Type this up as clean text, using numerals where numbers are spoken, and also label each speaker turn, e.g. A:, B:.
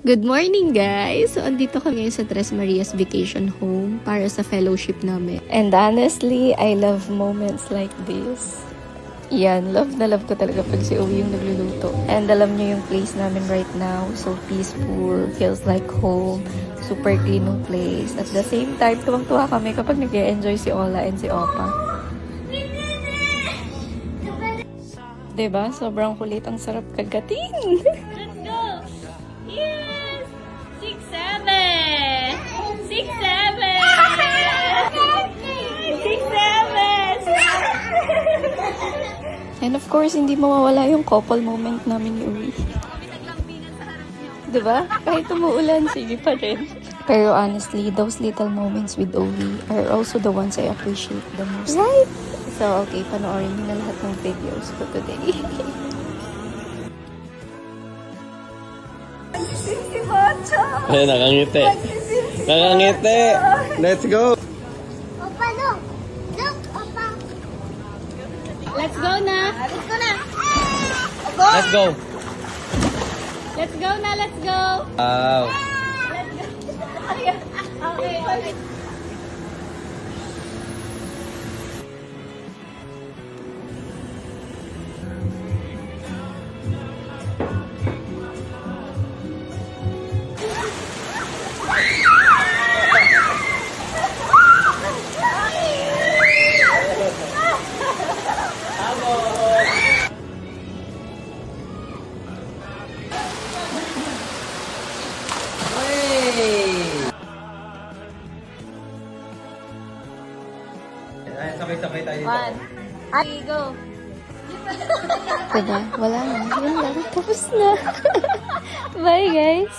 A: Good morning, guys! So, andito kami sa Tres Marias Vacation Home para sa fellowship namin. And honestly, I love moments like this. Yan, love na love ko talaga pag si Owie yung nagluluto. And alam niyo yung place namin right now, so peaceful, feels like home, super clean yung place. At the same time, tuwang-tuwa kami kapag nag-enjoy si Ola and si Opa. Diba? Sobrang kulit, ang sarap kagatin!
B: Let's go! Yes! 6-7! 6-7! 6-7!
A: And of course, hindi mawawala yung couple moment namin ni Uwi. Diba? Kahit umuulan, sige pa rin. Pero honestly, those little moments with Uwi are also the ones I appreciate the most. Right? So, okay, panoorin nyo na lahat ng videos ko today.
C: Ay, nakangiti. Nakangiti. Let's go.
D: Opa, look! Look, Opa!
B: Let's go na!
D: Let's go na!
C: Let's go.
B: Let's go na! Let's go!
C: Wow.
B: Okay.
C: Ay, sabay-sabay tayo dito.
B: 1, 2, go!
A: Diba? Wala na. Yun lang. Tapos na. Bye, guys!